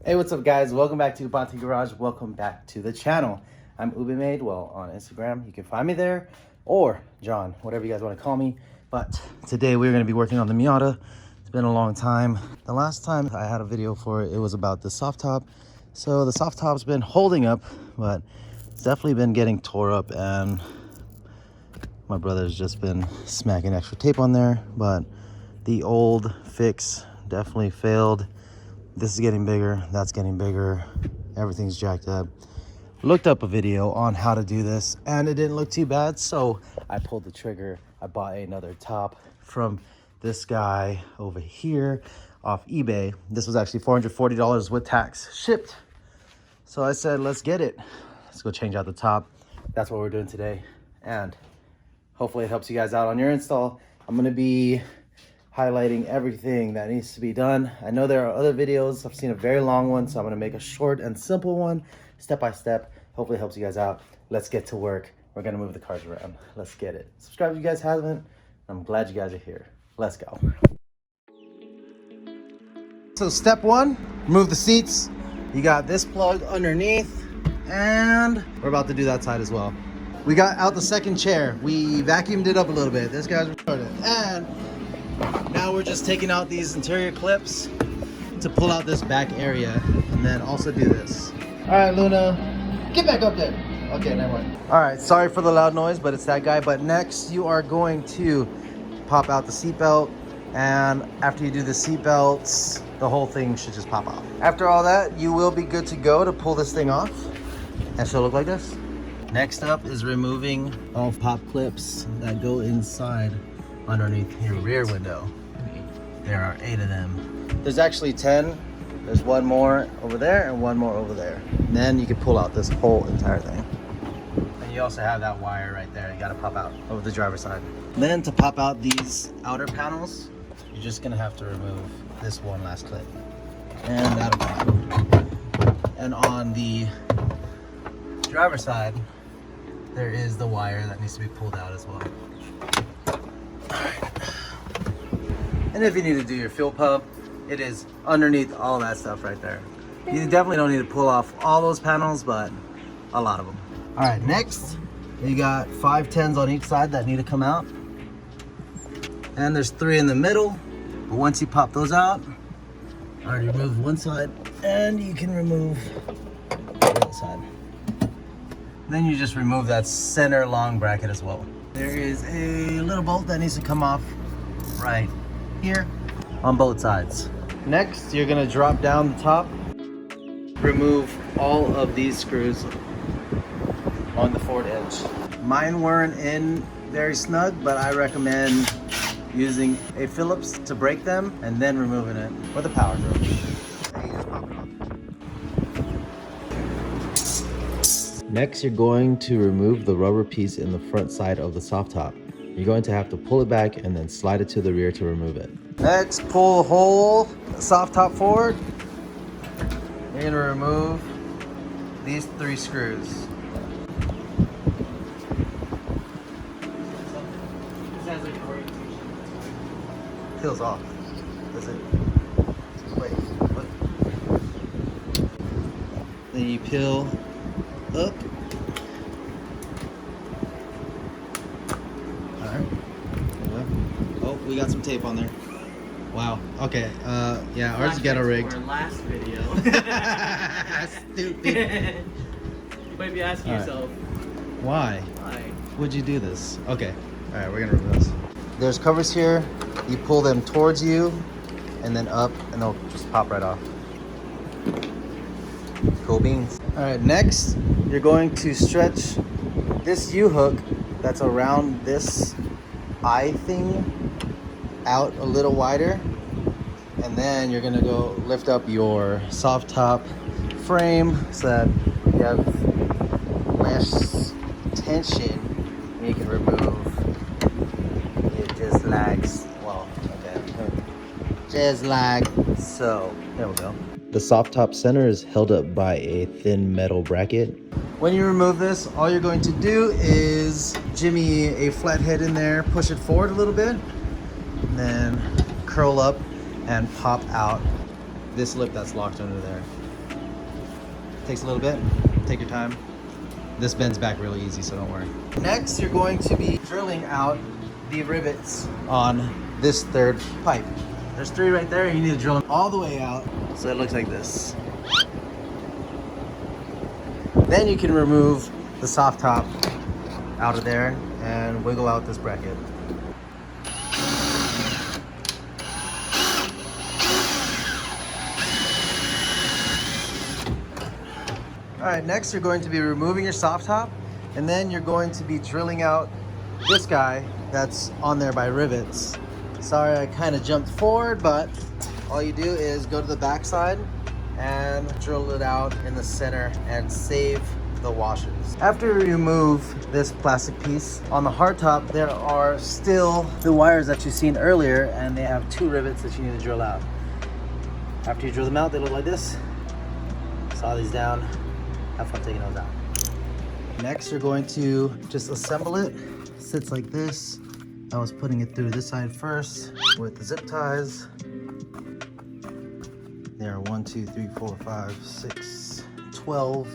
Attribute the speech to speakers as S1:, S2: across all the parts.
S1: Hey, what's up guys? Welcome back to Bonte Garage. Welcome back to the channel. I'm UbeMade, well, on Instagram. You can find me there, or John, whatever you guys want to call me. But today we're going to be working on the Miata. It's been a long time. The last time I had a video for it, it was about the soft top. So the soft top's been holding up, but it's definitely been getting tore up, and my brother's just been smacking extra tape on there. But the old fix definitely failed. This is getting bigger, that's getting bigger, everything's jacked up. Looked up a video on how to do this and it didn't look too bad, so I pulled the trigger. I bought another top from this guy over here off eBay. This was actually $440 with tax shipped. So I said, let's get it. Let's go change out the top. That's what we're doing today. And hopefully it helps you guys out on your install. I'm gonna be highlighting everything that needs to be done. I know there are other videos. I've seen a very long one, so I'm gonna make a short and simple one, step by step. Hopefully it helps you guys out. Let's get to work. We're gonna move the cars around. Let's get it. Subscribe if you guys haven't. I'm glad you guys are here. Let's go. So step one, remove the seats. You got this plug underneath, and we're about to do that side as well. We got out the second chair. We vacuumed it up a little bit. This guy's retarded. And now we're just taking out these interior clips to pull out this back area, and then also do this. All right, Luna, get back up there. Okay, never mind. All right, sorry for the loud noise, but it's that guy. But next, you are going to pop out the seatbelt, and after you do the seatbelts, the whole thing should just pop out. After all that, you will be good to go to pull this thing off, and she'll look like this. Next up is removing all pop clips that go inside underneath your rear window. There are 8 of them. There's actually 10. There's one more over there and one more over there. And then you can pull out this whole entire thing. And you also have that wire right there. You gotta pop out over the driver's side. Then to pop out these outer panels, you're just gonna have to remove this one last clip. And that'll come. And on the driver's side, there is the wire that needs to be pulled out as well. And if you need to do your fuel pump, it is underneath all that stuff right there. You definitely don't need to pull off all those panels, but a lot of them. All right, next, you got 5 10s on each side that need to come out. And there's 3 in the middle. But once you pop those out, I already removed one side, and you can remove the other side. Then you just remove that center long bracket as well. There is a little bolt that needs to come off right here on both sides. Next, you're gonna drop down the top, remove all of these screws on the forward edge. Mine weren't in very snug, but I recommend using a Phillips to break them and then removing it with a power drill. And you just pop it off. Next, you're going to remove the rubber piece in the front side of the soft top. You're going to have to pull it back and then slide it to the rear to remove it. Next, pull the whole soft top forward. You're gonna remove these 3 screws. Peels off. Does it? Wait, what? Then you peel up. Oh, we got some tape on there. Wow. Okay. Yeah, ours got a rigged.
S2: Our last video.
S1: Stupid.
S2: You might be asking yourself,
S1: why?
S2: why?
S1: Would you do this? Okay. All right, we're gonna remove this. There's covers here. You pull them towards you, and then up, and they'll just pop right off. Cool beans. All right. Next, you're going to stretch this U-hook that's around this eye thing out a little wider, and then you're gonna go lift up your soft top frame so that you have less tension and you can remove it. Just lags. Well, okay, just like so. There we go. The soft top center is held up by a thin metal bracket. When you remove this, all you're going to do is jimmy a flathead in there, push it forward a little bit, and then curl up and pop out this lip that's locked under there. Takes a little bit. Take your time. This bends back really easy, so don't worry. Next, you're going to be drilling out the rivets on this third pipe. There's 3 right there, and you need to drill them all the way out so it looks like this. Then you can remove the soft top out of there and wiggle out this bracket. All right, next you're going to be removing your soft top, and then you're going to be drilling out this guy that's on there by rivets. Sorry, I kind of jumped forward, but all you do is go to the back side and drill it out in the center and save the washers. After you remove this plastic piece, on the hard top, there are still the wires that you've seen earlier, and they have 2 rivets that you need to drill out. After you drill them out, they look like this. Saw these down. Have fun taking those out. Next, you're going to just assemble it. Sits like this. I was putting it through this side first with the zip ties. There are 1, 2, 3, 4, 5, 6, 12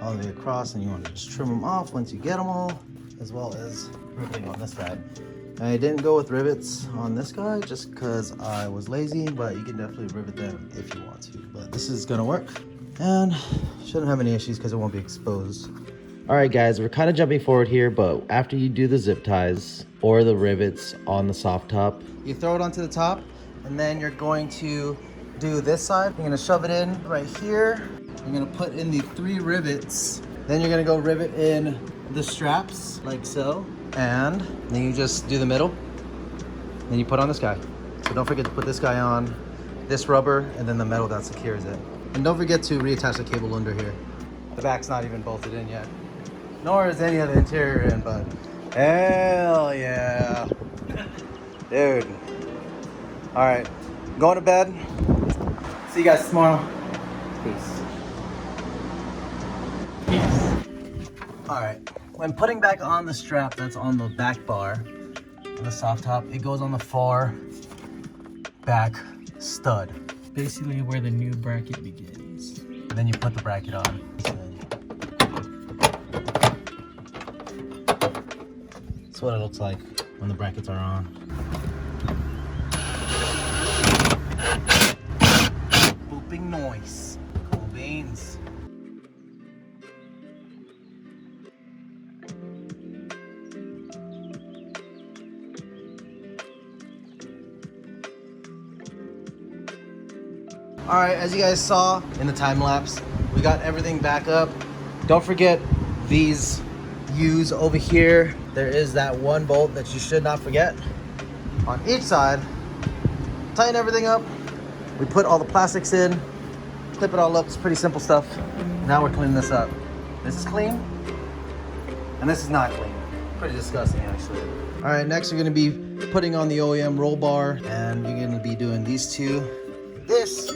S1: all the way across, and you want to just trim them off once you get them all, as well as riveting on this side. I didn't go with rivets on this guy just because I was lazy, but you can definitely rivet them if you want to. But this is gonna work and shouldn't have any issues because it won't be exposed. All right, guys, we're kind of jumping forward here, but after you do the zip ties or the rivets on the soft top, you throw it onto the top, and then you're going to do this side. You're gonna shove it in right here. You're gonna put in the 3 rivets. Then you're gonna go rivet in the straps like so. And then you just do the middle. Then you put on this guy. So don't forget to put this guy on, this rubber, and then the metal that secures it. And don't forget to reattach the cable under here. The back's not even bolted in yet. Nor is any of the interior in, but hell yeah. Dude. All right, going to bed. See you guys tomorrow. Peace. All right, when putting back on the strap that's on the back bar, the soft top, it goes on the far back stud.
S2: Basically where the new bracket begins.
S1: And then you put the bracket on. That's what it looks like when the brackets are on. Booping noise. Cool beans. All right, as you guys saw in the time lapse, we got everything back up. Don't forget these U's over here. There is that 1 bolt that you should not forget. On each side, tighten everything up. We put all the plastics in, clip it all up. It's pretty simple stuff. Now we're cleaning this up. This is clean, and this is not clean. Pretty disgusting, actually. All right, next you're gonna be putting on the OEM roll bar, and you're gonna be doing these 2. This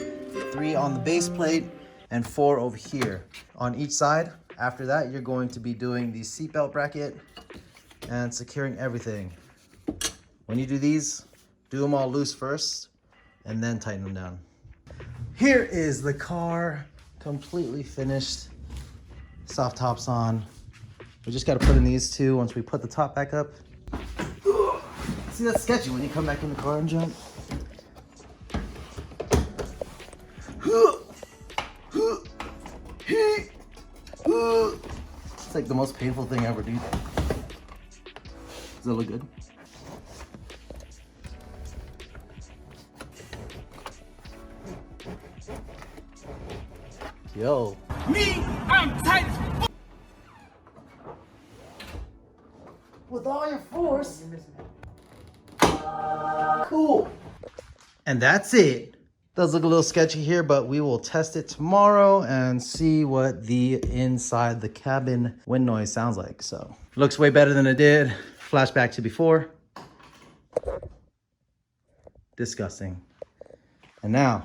S1: 3 on the base plate and 4 over here on each side. After that, you're going to be doing the seatbelt bracket and securing everything. When you do these, do them all loose first and then tighten them down. Here is the car, completely finished. Soft tops on. We just got to put in these 2 once we put the top back up. See, that's sketchy when you come back in the car and jump. It's like the most painful thing ever, dude. Does that look good? Yo.
S2: Me, I'm tight.
S1: With all your force. Cool. And that's it. Does look a little sketchy here, but we will test it tomorrow and see what the inside the cabin wind noise sounds like. So looks way better than it did. Flashback to before. Disgusting. And now,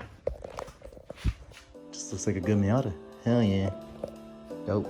S1: just looks like a good Miata. Hell yeah. Dope.